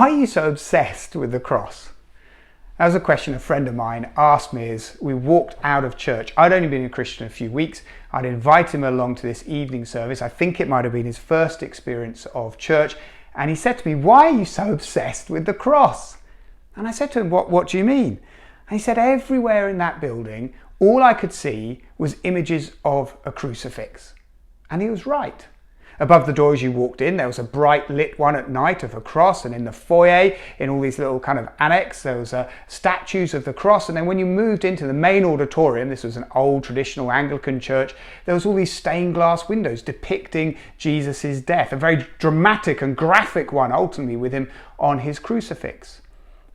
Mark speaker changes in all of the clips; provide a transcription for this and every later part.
Speaker 1: Why are you so obsessed with the cross? That was a question a friend of mine asked me as we walked out of church. I'd only been a Christian a few weeks. I'd invited him along to this evening service. I think it might have been his first experience of church. And he said to me, "Why are you so obsessed with the cross?" And I said to him, what do you mean? And he said, everywhere in that building, all I could see was images of a crucifix. And he was right. Above the door as you walked in, there was a bright lit one at night of a cross, and in the foyer, in all these little kind of annex, there was statues of the cross. And then when you moved into the main auditorium, this was an old traditional Anglican church, there was all these stained glass windows depicting Jesus' death, a very dramatic and graphic one ultimately with him on his crucifix.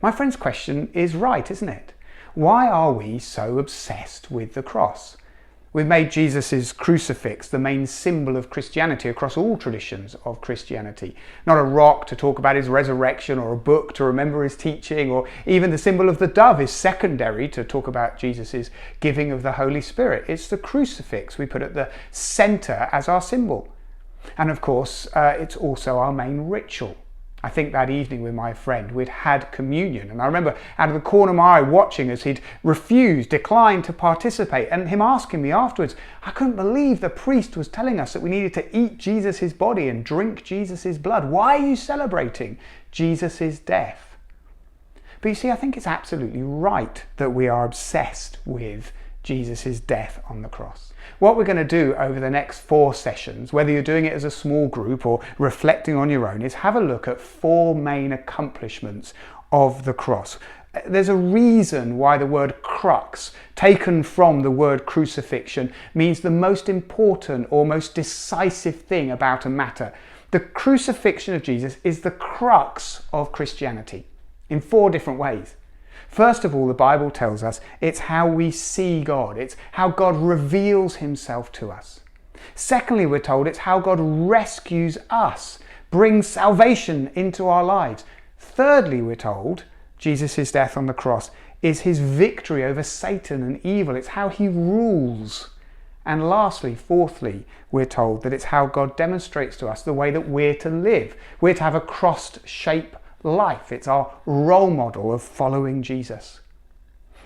Speaker 1: My friend's question is right, isn't it? Why are we so obsessed with the cross? We've made Jesus' crucifix the main symbol of Christianity across all traditions of Christianity. Not a rock to talk about his resurrection, or a book to remember his teaching, or even the symbol of the dove is secondary to talk about Jesus' giving of the Holy Spirit. It's the crucifix we put at the centre as our symbol. And of course, it's also our main ritual. I think that evening with my friend, we'd had communion, and I remember out of the corner of my eye watching as he'd declined to participate, and him asking me afterwards, I couldn't believe the priest was telling us that we needed to eat Jesus' body and drink Jesus' blood. Why are you celebrating Jesus' death? But you see, I think it's absolutely right that we are obsessed with Jesus' death on the cross. What we're going to do over the next 4 sessions, whether you're doing it as a small group or reflecting on your own, is have a look at 4 main accomplishments of the cross. There's a reason why the word crux, taken from the word crucifixion, means the most important or most decisive thing about a matter. The crucifixion of Jesus is the crux of Christianity in 4 different ways. First of all, the Bible tells us it's how we see God. It's how God reveals himself to us. Secondly, we're told it's how God rescues us, brings salvation into our lives. Thirdly, we're told Jesus' death on the cross is his victory over Satan and evil. It's how he rules. And lastly, fourthly, we're told that it's how God demonstrates to us the way that we're to live. We're to have a cross-shaped life. It's our role model of following Jesus.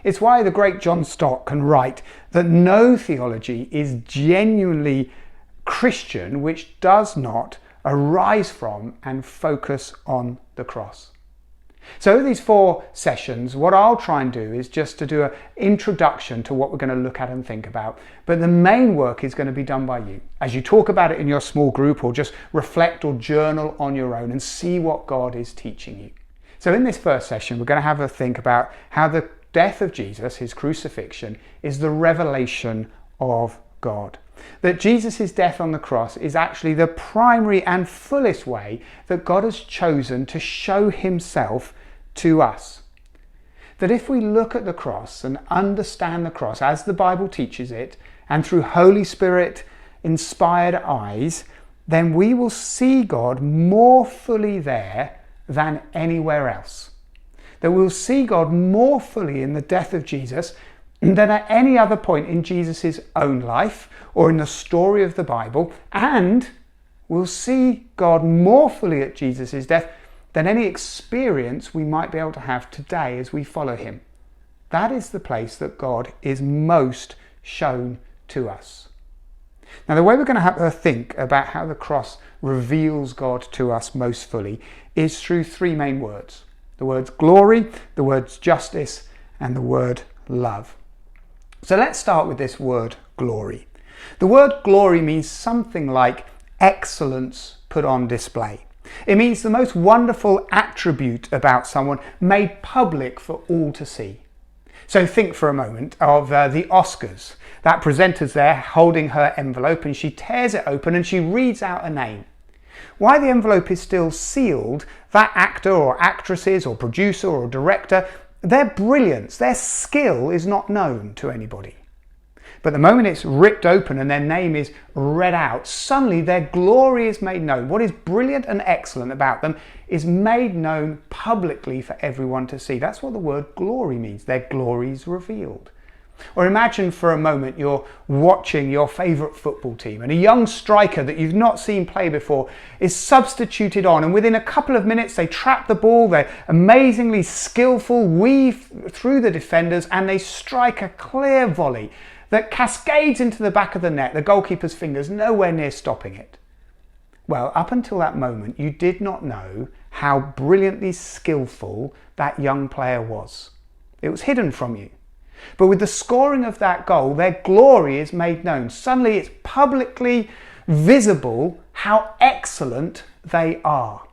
Speaker 1: It's why the great John Stott can write that no theology is genuinely Christian which does not arise from and focus on the cross. So these 4 sessions, what I'll try and do is just to do an introduction to what we're going to look at and think about. But the main work is going to be done by you as you talk about it in your small group, or just reflect or journal on your own and see what God is teaching you. So in this first session, we're going to have a think about how the death of Jesus, his crucifixion, is the revelation of God. That Jesus' death on the cross is actually the primary and fullest way that God has chosen to show himself to us. That if we look at the cross and understand the cross as the Bible teaches it, and through Holy Spirit inspired eyes, then we will see God more fully there than anywhere else. That we'll see God more fully in the death of Jesus than at any other point in Jesus' own life or in the story of the Bible, and we'll see God more fully at Jesus' death than any experience we might be able to have today as we follow him. That is the place that God is most shown to us. Now, the way we're going to have to think about how the cross reveals God to us most fully is through 3 main words. The words glory, the words justice, and the word love. So let's start with this word glory. The word glory means something like excellence put on display. It means the most wonderful attribute about someone made public for all to see. So think for a moment of the Oscars. That presenter's there holding her envelope, and she tears it open and she reads out a name. While the envelope is still sealed, that actor or actresses or producer or director, their brilliance, their skill is not known to anybody. But the moment it's ripped open and their name is read out, suddenly their glory is made known. What is brilliant and excellent about them is made known publicly for everyone to see. That's what the word glory means. Their glory is revealed. Or imagine for a moment you're watching your favourite football team and a young striker that you've not seen play before is substituted on, and within a couple of minutes they trap the ball, they're amazingly skillful, weave through the defenders, and they strike a clear volley that cascades into the back of the net, the goalkeeper's fingers nowhere near stopping it. Well, up until that moment you did not know how brilliantly skillful that young player was. It was hidden from you. But with the scoring of that goal, their glory is made known. Suddenly it's publicly visible how excellent they are.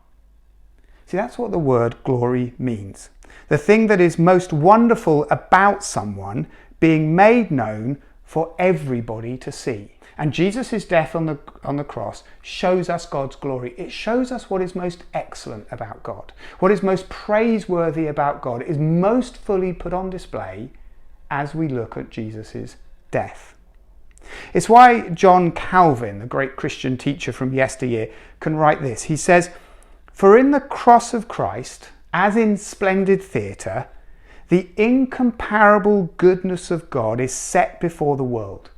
Speaker 1: See, that's what the word glory means. The thing that is most wonderful about someone being made known for everybody to see. And Jesus' death on the cross shows us God's glory. It shows us what is most excellent about God. What is most praiseworthy about God is most fully put on display as we look at Jesus' death. It's why John Calvin, the great Christian teacher from yesteryear, can write this. He says, "For in the cross of Christ, as in splendid theatre, the incomparable goodness of God is set before the world.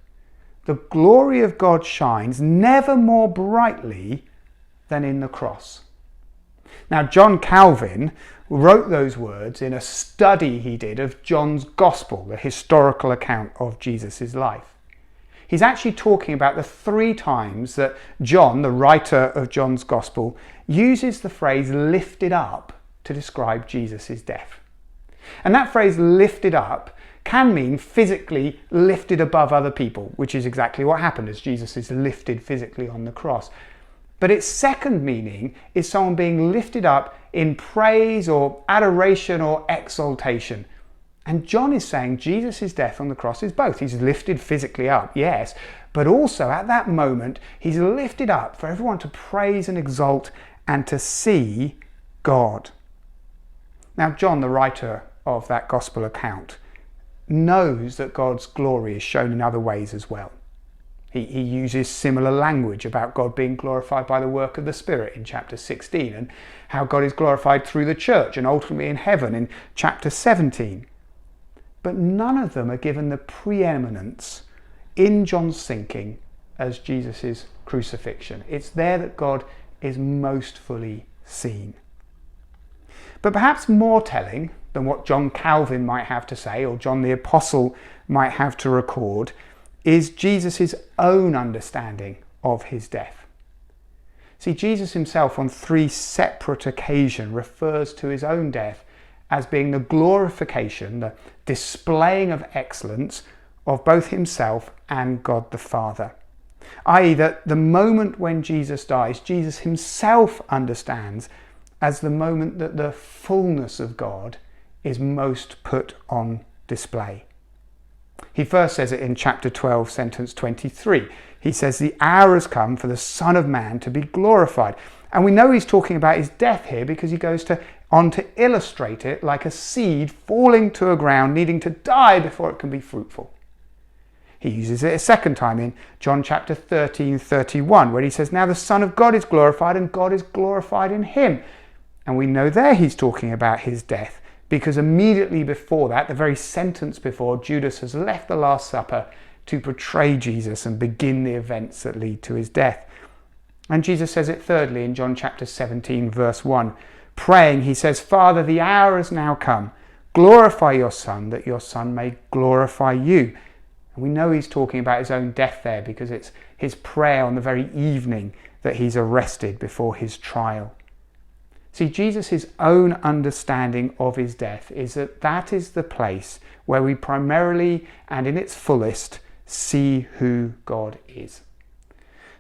Speaker 1: The glory of God shines never more brightly than in the cross." Now, John Calvin wrote those words in a study he did of John's Gospel, the historical account of Jesus' life. He's actually talking about the 3 times that John, the writer of John's Gospel, uses the phrase lifted up to describe Jesus' death. And that phrase lifted up can mean physically lifted above other people, which is exactly what happened as Jesus is lifted physically on the cross. But its second meaning is someone being lifted up in praise or adoration or exaltation. And John is saying Jesus' death on the cross is both. He's lifted physically up, yes, but also at that moment he's lifted up for everyone to praise and exalt and to see God. Now, John, the writer of that gospel account, knows that God's glory is shown in other ways as well. He uses similar language about God being glorified by the work of the Spirit in chapter 16, and how God is glorified through the church and ultimately in heaven in chapter 17. But none of them are given the preeminence in John's thinking as Jesus' crucifixion. It's there that God is most fully seen. But perhaps more telling than what John Calvin might have to say, or John the Apostle might have to record, is Jesus' own understanding of his death. See, Jesus himself on 3 separate occasions refers to his own death as being the glorification, the displaying of excellence of both himself and God the Father. i.e. that the moment when Jesus dies, Jesus himself understands as the moment that the fullness of God is most put on display. He first says it in chapter 12, sentence 23. He says, "The hour has come for the Son of Man to be glorified." And we know he's talking about his death here because he goes on to illustrate it like a seed falling to a ground, needing to die before it can be fruitful. He uses it a second time in John chapter 13:31, where he says, "Now the Son of God is glorified, and God is glorified in him." And we know there he's talking about his death, because immediately before that, the very sentence before, Judas has left the Last Supper to betray Jesus and begin the events that lead to his death. And Jesus says it thirdly in John chapter 17, verse 1. Praying, he says, "Father, the hour has now come. Glorify your Son, that your Son may glorify you." And we know he's talking about his own death there, because it's his prayer on the very evening that he's arrested before his trial. See, Jesus' own understanding of his death is that that is the place where we primarily and in its fullest see who God is.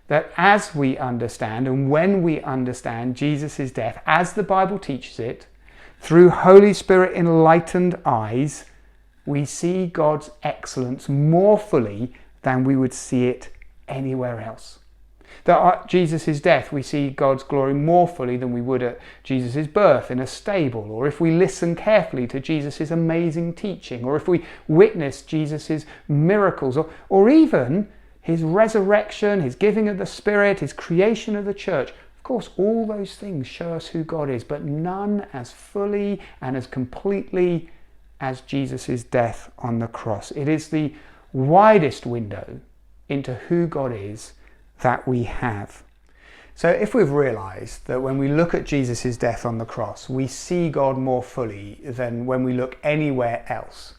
Speaker 1: That as we understand and when we understand Jesus' death, as the Bible teaches it, through Holy Spirit enlightened eyes, we see God's excellence more fully than we would see it anywhere else. That at Jesus' death we see God's glory more fully than we would at Jesus' birth in a stable, or if we listen carefully to Jesus' amazing teaching, or if we witness Jesus' miracles, or even his resurrection, his giving of the Spirit, his creation of the church. Of course, all those things show us who God is, but none as fully and as completely as Jesus' death on the cross. It is the widest window into who God is that we have. So if we've realised that when we look at Jesus' death on the cross, we see God more fully than when we look anywhere else,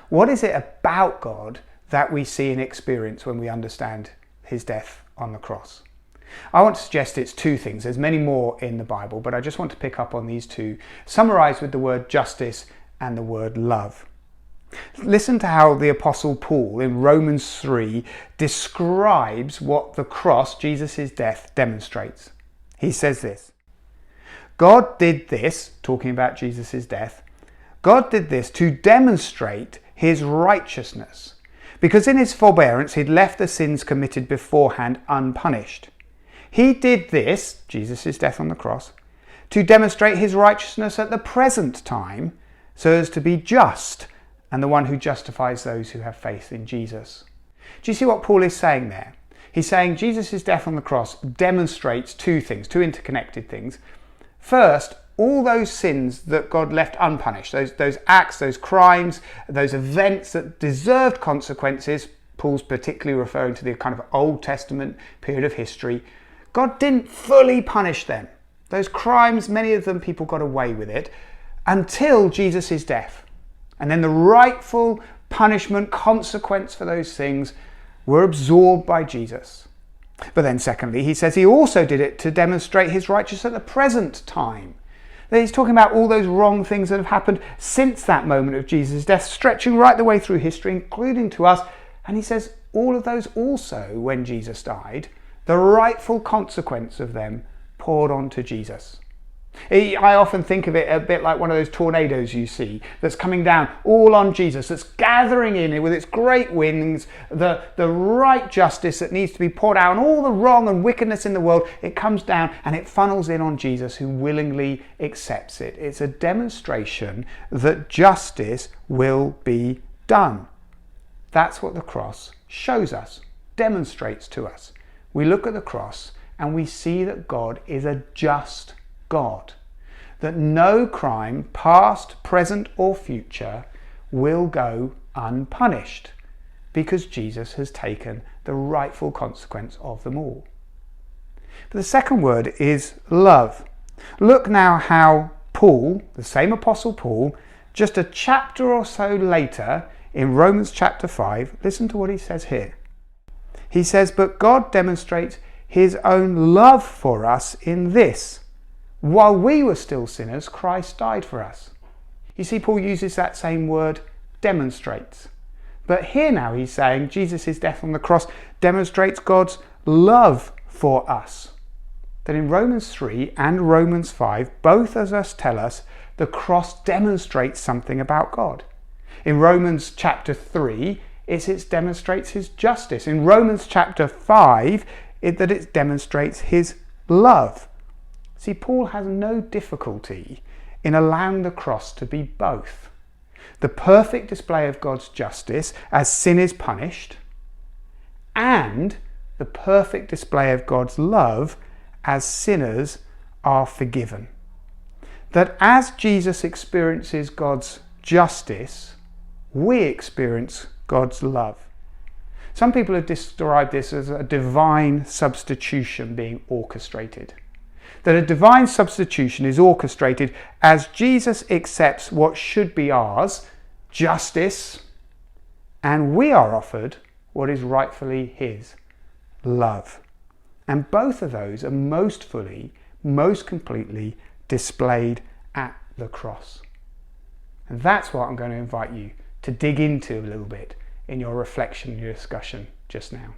Speaker 1: what is it about God that we see and experience when we understand his death on the cross? I want to suggest it's two things. There's many more in the Bible, but I just want to pick up on these two, summarised with the word justice and the word love. Listen to how the Apostle Paul in Romans 3 describes what the cross, Jesus' death, demonstrates. He says this: God did this, talking about Jesus' death, God did this to demonstrate his righteousness, because in his forbearance he'd left the sins committed beforehand unpunished. He did this, Jesus' death on the cross, to demonstrate his righteousness at the present time, so as to be just and the one who justifies those who have faith in Jesus. Do you see what Paul is saying there? He's saying Jesus' death on the cross demonstrates two things, two interconnected things. First, all those sins that God left unpunished, those acts, those crimes, those events that deserved consequences, Paul's particularly referring to the kind of Old Testament period of history, God didn't fully punish them. Those crimes, many of them people got away with it, until Jesus' death. And then the rightful punishment, consequence for those things were absorbed by Jesus. But then secondly, he says he also did it to demonstrate his righteousness at the present time. That he's talking about all those wrong things that have happened since that moment of Jesus' death, stretching right the way through history, including to us. And he says all of those also, when Jesus died, the rightful consequence of them poured onto Jesus. I often think of it a bit like one of those tornadoes you see that's coming down all on Jesus, that's gathering in with its great wings, the right justice that needs to be poured out, and all the wrong and wickedness in the world. It comes down and it funnels in on Jesus, who willingly accepts it. It's a demonstration that justice will be done. That's what the cross shows us, demonstrates to us. We look at the cross and we see that God is a just God, that no crime, past, present or future, will go unpunished, because Jesus has taken the rightful consequence of them all. But the second word is love. Look now how Paul, the same Apostle Paul, just a chapter or so later in Romans chapter 5, listen to what he says here. He says, "But God demonstrates his own love for us in this: while we were still sinners, Christ died for us." You see, Paul uses that same word, demonstrates. But here now he's saying Jesus' death on the cross demonstrates God's love for us. That in Romans 3 and Romans 5, both of us tell us the cross demonstrates something about God. In Romans chapter 3, it demonstrates his justice. In Romans chapter 5, it demonstrates his love. See, Paul has no difficulty in allowing the cross to be both the perfect display of God's justice as sin is punished, and the perfect display of God's love as sinners are forgiven. That as Jesus experiences God's justice, we experience God's love. Some people have described this as a divine substitution being orchestrated. That a divine substitution is orchestrated as Jesus accepts what should be ours, justice, and we are offered what is rightfully his, love. And both of those are most fully, most completely displayed at the cross. And that's what I'm going to invite you to dig into a little bit in your reflection, your discussion just now.